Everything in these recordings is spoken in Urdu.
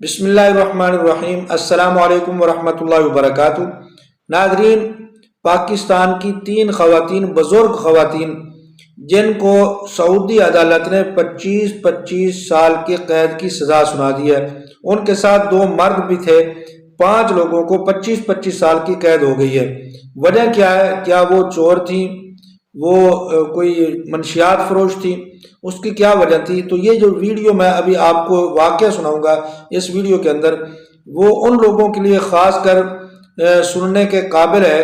بسم اللہ الرحمن الرحیم۔ السلام علیکم ورحمۃ اللہ وبرکاتہ۔ ناظرین، پاکستان کی 3 خواتین، بزرگ خواتین، جن کو سعودی عدالت نے 25 سال کی قید کی سزا سنا دی ہے، ان کے ساتھ 2 مرد بھی تھے، 5 لوگوں کو 25 سال کی قید ہو گئی ہے۔ وجہ کیا ہے؟ کیا وہ چور تھیں؟ وہ کوئی منشیات فروش تھی؟ اس کی کیا وجہ تھی؟ تو یہ جو ویڈیو میں ابھی آپ کو واقعہ سناؤں گا اس ویڈیو کے اندر، وہ ان لوگوں کے لیے خاص کر سننے کے قابل ہے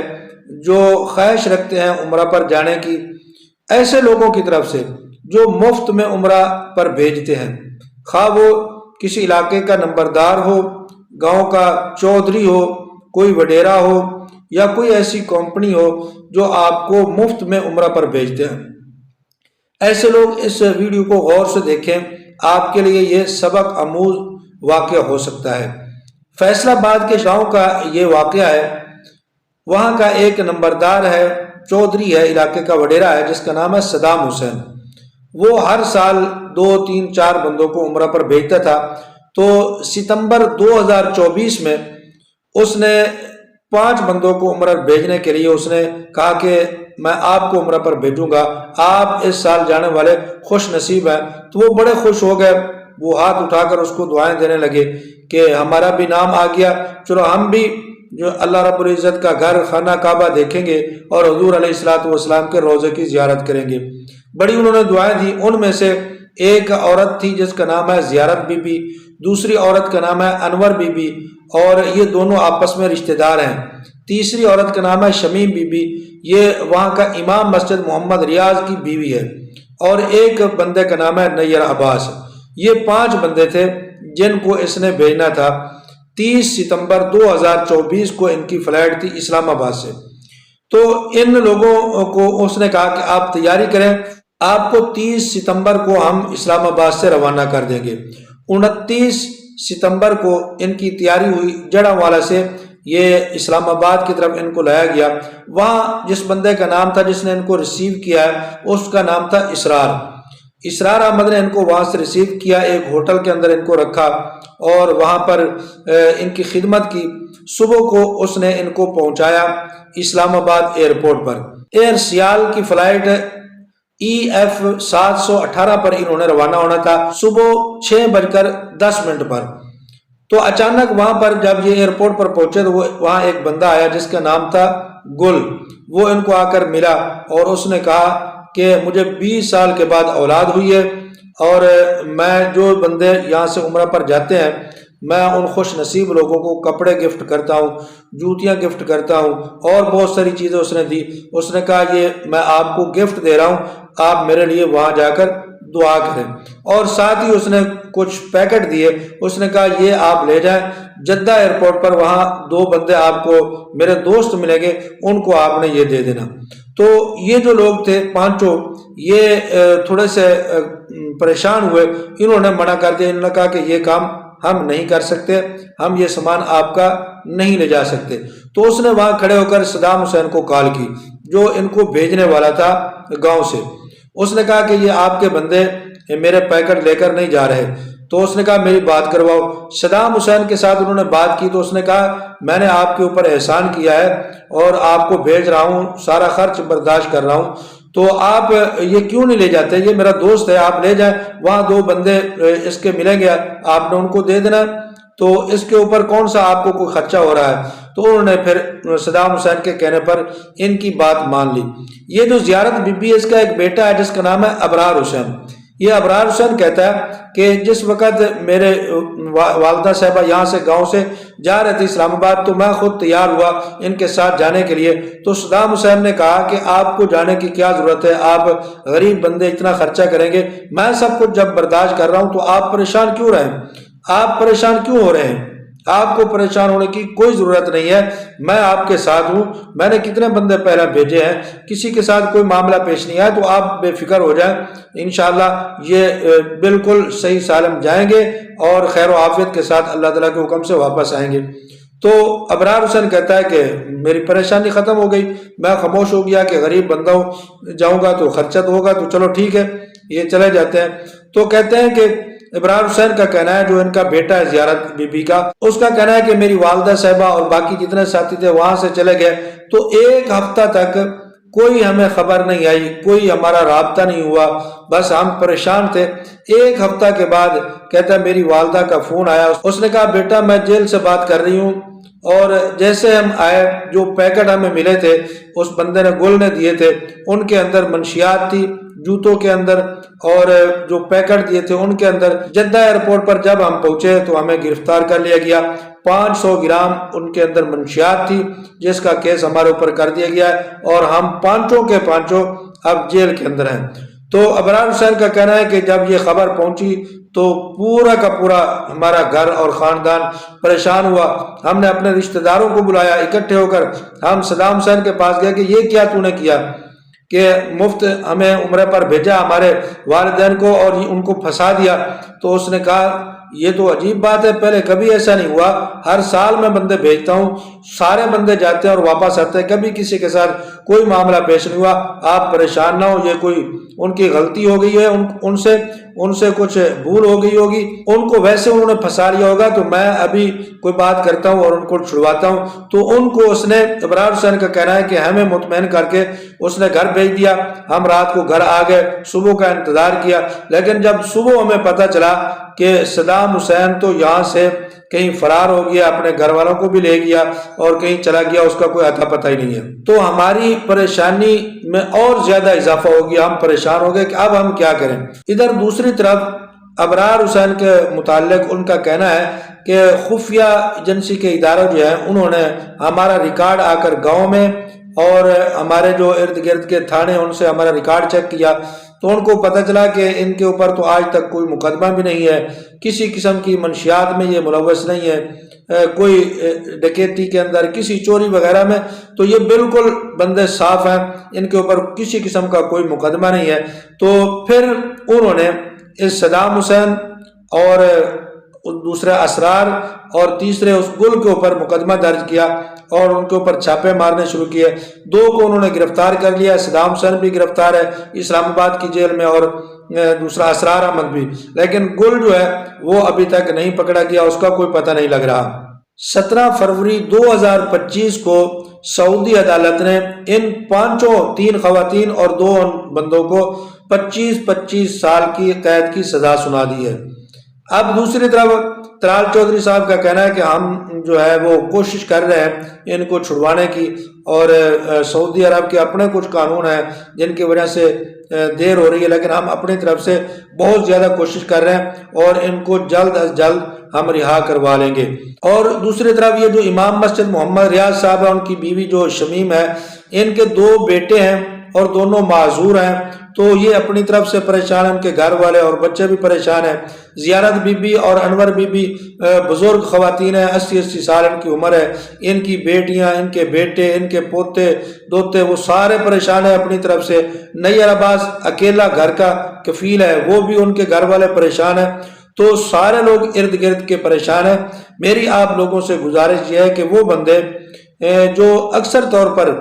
جو خواہش رکھتے ہیں عمرہ پر جانے کی، ایسے لوگوں کی طرف سے جو مفت میں عمرہ پر بھیجتے ہیں، خواہ وہ کسی علاقے کا نمبردار ہو، گاؤں کا چودھری ہو، کوئی وڈیرا ہو، یا کوئی ایسی کمپنی ہو جو آپ کو مفت میں عمرہ پر بھیجتے ہیں۔ ایسے لوگ اس ویڈیو کو غور سے دیکھیں، آپ کے لیے یہ سبق آموز واقعہ ہو سکتا ہے۔ فیصل آباد کے گاؤں کا یہ واقعہ ہے۔ وہاں کا ایک نمبردار ہے، چودھری ہے، علاقے کا وڈیرا ہے، جس کا نام ہے صدام حسین۔ وہ ہر سال 2 3 4 بندوں کو عمرہ پر بھیجتا تھا۔ تو ستمبر 2024 میں اس نے 5 بندوں کو عمرہ بھیجنے کے لیے اس نے کہا کہ میں آپ کو عمرہ پر بھیجوں گا، آپ اس سال جانے والے خوش نصیب ہیں۔ تو وہ بڑے خوش ہو گئے، وہ ہاتھ اٹھا کر اس کو دعائیں دینے لگے کہ ہمارا بھی نام آ گیا، چلو ہم بھی جو اللہ رب العزت کا گھر خانہ کعبہ دیکھیں گے اور حضور علیہ الصلوۃ والسلام کے روضے کی زیارت کریں گے۔ بڑی انہوں نے دعائیں دی۔ ان میں سے ایک عورت تھی جس کا نام ہے زیارت بی بی، دوسری عورت کا نام ہے انور بی بی، اور یہ دونوں آپس میں رشتہ دار ہیں۔ تیسری عورت کا نام ہے شمیم بی بی، یہ وہاں کا امام مسجد محمد ریاض کی بیوی ہے، اور ایک بندے کا نام ہے نیر عباس۔ یہ 5 بندے تھے جن کو اس نے بھیجنا تھا۔ 30 ستمبر 2024 کو ان کی فلائٹ تھی اسلام آباد سے۔ تو ان لوگوں کو اس نے کہا کہ آپ تیاری کریں، آپ کو 30 ستمبر کو ہم اسلام آباد سے روانہ کر دیں گے۔ 29 ستمبر کو ان کی تیاری ہوئی، جڑا والا سے یہ اسلام آباد کی طرف ان کو لایا گیا۔ وہاں جس بندے کا نام تھا جس نے ان کو ریسیو کیا ہے، اس کا نام تھا اسرار احمد نے ان کو وہاں سے ریسیو کیا، ایک ہوٹل کے اندر ان کو رکھا اور وہاں پر ان کی خدمت کی۔ صبح کو اس نے ان کو پہنچایا اسلام آباد ایئرپورٹ پر۔ ایئر سیال کی فلائٹ EF 718 پر انہوں نے روانہ ہونا تھا صبح 6:10 پر۔ تو اچانک وہاں پر جب یہ ایئرپورٹ پر پہنچے تو وہاں ایک بندہ آیا جس کا نام تھا گل۔ وہ ان کو آ کر ملا اور اس نے کہا کہ مجھے 20 سال کے بعد اولاد ہوئی ہے، اور میں جو بندے یہاں سے عمرہ پر جاتے ہیں میں ان خوش نصیب لوگوں کو کپڑے گفٹ کرتا ہوں، جوتیاں گفٹ کرتا ہوں، اور بہت ساری چیزیں اس نے دی۔ اس نے کہا یہ میں آپ کو گفٹ دے رہا ہوں، آپ میرے لیے وہاں جا کر دعا کریں، اور ساتھ ہی اس نے کچھ پیکٹ دیے۔ اس نے کہا یہ آپ لے جائیں جدہ ایئرپورٹ پر، وہاں 2 بندے آپ کو میرے دوست ملیں گے، ان کو آپ نے یہ دے دینا۔ تو یہ جو لوگ تھے 5، یہ تھوڑے سے پریشان ہوئے، انہوں نے منع کر دیا۔ انہوں نے کہا کہ یہ کام ہم نہیں کر سکتے، ہم یہ سامان آپ کا نہیں لے جا سکتے۔ تو اس نے وہاں کھڑے ہو کر صدام حسین کو کال کی جو ان کو بھیجنے والا تھا گاؤں سے۔ اس نے کہا کہ یہ آپ کے بندے میرے پیکٹ لے کر نہیں جا رہے۔ تو اس نے کہا میری بات کرواؤ۔ صدام حسین کے ساتھ انہوں نے بات کی تو اس نے کہا میں نے آپ کے اوپر احسان کیا ہے اور آپ کو بھیج رہا ہوں، سارا خرچ برداشت کر رہا ہوں، تو آپ یہ کیوں نہیں لے جاتے؟ یہ میرا دوست ہے، آپ لے جائیں، وہاں 2 بندے اس کے ملیں گے، آپ نے ان کو دے دینا، تو اس کے اوپر کون سا آپ کو کوئی خرچہ ہو رہا ہے۔ تو انہوں نے پھر صدام حسین کے کہنے پر ان کی بات مان لی۔ یہ جو زیارت بی بی، اس کا ایک بیٹا ہے جس کا نام ہے ابرار حسین۔ یہ ابرار حسین کہتا ہے کہ جس وقت میرے والدہ صاحبہ یہاں سے گاؤں سے جا رہے تھے اسلام آباد تو میں خود تیار ہوا ان کے ساتھ جانے کے لیے۔ تو صدام حسین نے کہا کہ آپ کو جانے کی کیا ضرورت ہے، آپ غریب بندے اتنا خرچہ کریں گے، میں سب کچھ جب برداشت کر رہا ہوں تو آپ پریشان کیوں رہیں؟ آپ پریشان کیوں ہو رہے ہیں؟ آپ کو پریشان ہونے کی کوئی ضرورت نہیں ہے، میں آپ کے ساتھ ہوں، میں نے کتنے بندے پہلے بھیجے ہیں، کسی کے ساتھ کوئی معاملہ پیش نہیں آیا، تو آپ بے فکر ہو جائیں، انشاءاللہ یہ بالکل صحیح سالم جائیں گے اور خیر و عافیت کے ساتھ اللہ تعالیٰ کے حکم سے واپس آئیں گے۔ تو ابرار حسین کہتا ہے کہ میری پریشانی ختم ہو گئی، میں خاموش ہو گیا کہ غریب بندہ جاؤں گا تو خرچہ تو ہوگا، تو چلو ٹھیک ہے، یہ چلے جاتے ہیں۔ تو کہتے ہیں کہ ابرار حسین کا کہنا ہے، جو ان کا بیٹا ہے زیارت بی بی کا، اس کا کہنا ہے کہ میری والدہ صاحبہ اور باقی جتنے ساتھی تھے وہاں سے چلے گئے تو ایک ہفتہ تک کوئی ہمیں خبر نہیں آئی، کوئی ہمارا رابطہ نہیں ہوا، بس ہم پریشان تھے۔ ایک ہفتہ کے بعد کہتا ہے میری والدہ کا فون آیا، اس نے کہا بیٹا میں جیل سے بات کر رہی ہوں، اور جیسے ہم آئے جو پیکٹ ہمیں ملے تھے اس بندے نے گل نے دیے تھے، ان کے اندر منشیات تھی، جوتوں کے اندر، اور جو پیکٹ دیے تھے ان کے اندر۔ جدہ ایئرپورٹ پر جب ہم پہنچے تو ہمیں گرفتار کر لیا گیا، 500 گرام ان کے اندر منشیات تھی جس کا کیس ہمارے اوپر کر دیا گیا ہے، اور ہم پانچوں کے پانچوں اب جیل کے اندر ہیں۔ تو ابرار حسین کا کہنا ہے کہ جب یہ خبر پہنچی تو پورا کا پورا ہمارا گھر اور خاندان پریشان ہوا۔ ہم نے اپنے رشتہ داروں کو بلایا، اکٹھے ہو کر ہم صدام حسین کے پاس گئے کہ یہ کیا تو نے کیا کہ مفت ہمیں عمرے پر بھیجا، ہمارے والدین کو، اور ان کو پھنسا دیا۔ تو اس نے کہا یہ تو عجیب بات ہے، پہلے کبھی ایسا نہیں ہوا، ہر سال میں بندے بھیجتا ہوں، سارے بندے جاتے ہیں اور واپس آتے ہیں، کبھی کسی کے ساتھ کوئی معاملہ پیش نہیں ہوا، آپ پریشان نہ ہو، یہ کوئی ان کی غلطی ہو گئی ہے، ان سے کچھ بھول ہو گئی ہوگی، ان کو ویسے انہوں نے پھنسا لیا ہوگا، تو میں ابھی کوئی بات کرتا ہوں اور ان کو چھڑواتا ہوں۔ تو ان کو اس نے، ابرار حسین کا کہنا ہے کہ ہمیں مطمئن کر کے اس نے گھر بھیج دیا۔ ہم رات کو گھر آ گئے، صبح کا انتظار کیا، لیکن جب صبح ہمیں پتہ چلا کہ صدام حسین تو یہاں سے کہیں فرار ہو گیا، اپنے گھر والوں کو بھی لے گیا اور کہیں چلا گیا، اس کا کوئی اتا پتہ ہی نہیں ہے، تو ہماری پریشانی میں اور زیادہ اضافہ ہو گیا۔ ہم پریشان ہو گئے کہ اب ہم کیا کریں۔ ادھر دوسری طرف ابرار حسین کے متعلق ان کا کہنا ہے کہ خفیہ ایجنسی کے ادارے جو ہیں انہوں نے ہمارا ریکارڈ آ کر گاؤں میں اور ہمارے جو ارد گرد کے تھانے ان سے ہمارا ریکارڈ چیک کیا تو ان کو پتہ چلا کہ ان کے اوپر تو آج تک کوئی مقدمہ بھی نہیں ہے، کسی قسم کی منشیات میں یہ ملوث نہیں ہے، کوئی ڈکیتی کے اندر، کسی چوری وغیرہ میں، تو یہ بالکل بندے صاف ہیں، ان کے اوپر کسی قسم کا کوئی مقدمہ نہیں ہے۔ تو پھر انہوں نے اس صدام حسین اور دوسرے اسرار اور تیسرے اس گل کے اوپر مقدمہ درج کیا اور ان کے اوپر چھاپے مارنے شروع کیے۔ دو کو انہوں نے گرفتار کر لیا، صدام حسین بھی گرفتار ہے اسلام آباد کی جیل میں اور دوسرا اسرار احمد بھی، لیکن گل جو ہے وہ ابھی تک نہیں پکڑا گیا، اس کا کوئی پتہ نہیں لگ رہا۔ 17 فروری 2025 کو سعودی عدالت نے ان پانچوں، 3 خواتین اور 2 بندوں کو 25 سال کی قید کی سزا سنا دی ہے۔ اب دوسری طرف طلال چودھری صاحب کا کہنا ہے کہ ہم جو ہے وہ کوشش کر رہے ہیں ان کو چھڑوانے کی، اور سعودی عرب کے اپنے کچھ قانون ہیں جن کی وجہ سے دیر ہو رہی ہے، لیکن ہم اپنی طرف سے بہت زیادہ کوشش کر رہے ہیں اور ان کو جلد از جلد ہم رہا کروا لیں گے۔ اور دوسری طرف یہ جو امام مسجد محمد ریاض صاحب ہے، ان کی بیوی جو شمیم ہے، ان کے 2 بیٹے ہیں اور دونوں معذور ہیں، تو یہ اپنی طرف سے پریشان ہیں، ان کے گھر والے اور بچے بھی پریشان ہیں۔ زیارت بی بی اور انور بی بی بزرگ خواتین ہیں، 80 سال ان کی عمر ہے، ان کی بیٹیاں، ان کے بیٹے، ان کے پوتے دوتے، وہ سارے پریشان ہیں اپنی طرف سے۔ نیّر عباس اکیلا گھر کا کفیل ہے، وہ بھی ان کے گھر والے پریشان ہیں، تو سارے لوگ ارد گرد کے پریشان ہیں۔ میری آپ لوگوں سے گزارش یہ ہے کہ وہ بندے جو اکثر طور پر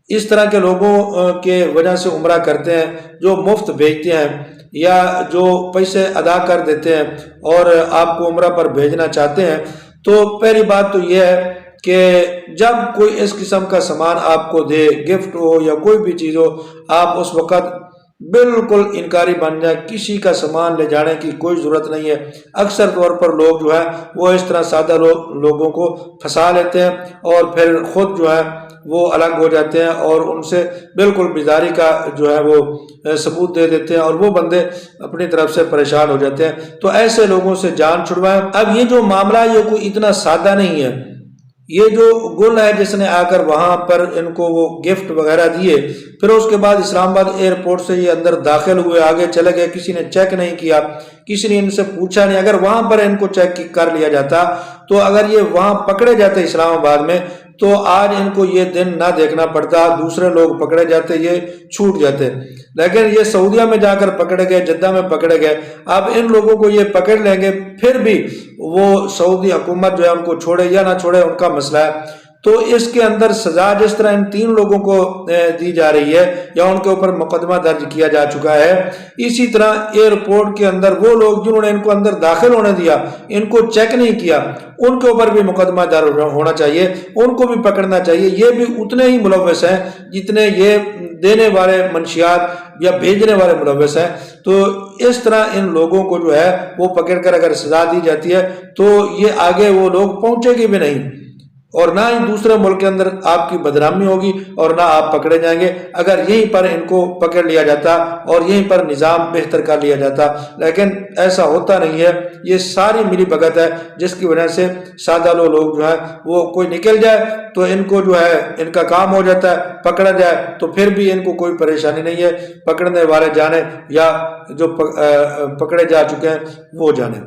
اس طرح کے لوگوں کے وجہ سے عمرہ کرتے ہیں، جو مفت بھیجتے ہیں یا جو پیسے ادا کر دیتے ہیں اور آپ کو عمرہ پر بھیجنا چاہتے ہیں، تو پہلی بات تو یہ ہے کہ جب کوئی اس قسم کا سامان آپ کو دے، گفٹ ہو یا کوئی بھی چیز ہو، آپ اس وقت بالکل انکاری بن جائے، کسی کا سامان لے جانے کی کوئی ضرورت نہیں ہے۔ اکثر طور پر لوگ جو ہے وہ اس طرح سادہ لوگوں کو پھنسا لیتے ہیں اور پھر خود جو ہے وہ الگ ہو جاتے ہیں اور ان سے بالکل بیزاری کا جو ہے وہ ثبوت دے دیتے ہیں اور وہ بندے اپنی طرف سے پریشان ہو جاتے ہیں۔ تو ایسے لوگوں سے جان چھڑوائیں۔ اب یہ جو معاملہ ہے یہ کوئی اتنا سادہ نہیں ہے، یہ جو گل ہے جس نے آ کر وہاں پر ان کو وہ گفٹ وغیرہ دیے، پھر اس کے بعد اسلام آباد ایئرپورٹ سے یہ اندر داخل ہوئے، آگے چلے گئے، کسی نے چیک نہیں کیا، کسی نے ان سے پوچھا نہیں۔ اگر وہاں پر ان کو چیک کر لیا جاتا تو اگر یہ وہاں پکڑے جاتے اسلام آباد میں تو آج ان کو یہ دن نہ دیکھنا پڑتا، دوسرے لوگ پکڑے جاتے، یہ چھوٹ جاتے، لیکن یہ سعودیہ میں جا کر پکڑے گئے، جدہ میں پکڑے گئے۔ اب ان لوگوں کو یہ پکڑ لیں گے، پھر بھی وہ سعودی حکومت جو ہے ان کو چھوڑے یا نہ چھوڑے ان کا مسئلہ ہے۔ تو اس کے اندر سزا جس طرح ان 3 لوگوں کو دی جا رہی ہے یا ان کے اوپر مقدمہ درج کیا جا چکا ہے، اسی طرح ایئرپورٹ کے اندر وہ لوگ جنہوں نے ان کو اندر داخل ہونے دیا، ان کو چیک نہیں کیا، ان کے اوپر بھی مقدمہ درج ہونا چاہیے، ان کو بھی پکڑنا چاہیے۔ یہ بھی اتنے ہی ملوث ہیں جتنے یہ دینے والے منشیات یا بھیجنے والے ملوث ہیں۔ تو اس طرح ان لوگوں کو جو ہے وہ پکڑ کر اگر سزا دی جاتی ہے تو یہ آگے وہ لوگ پہنچے گی بھی نہیں، اور نہ ہی دوسرے ملک کے اندر آپ کی بدنامی ہوگی اور نہ آپ پکڑے جائیں گے اگر یہیں پر ان کو پکڑ لیا جاتا اور یہیں پر نظام بہتر کر لیا جاتا۔ لیکن ایسا ہوتا نہیں ہے، یہ ساری ملی بھگت ہے جس کی وجہ سے سادہ لوگ جو ہے وہ کوئی نکل جائے تو ان کو جو ہے ان کا کام ہو جاتا ہے، پکڑا جائے تو پھر بھی ان کو کوئی پریشانی نہیں ہے، پکڑنے والے جانے یا جو پکڑے جا چکے ہیں وہ جانے۔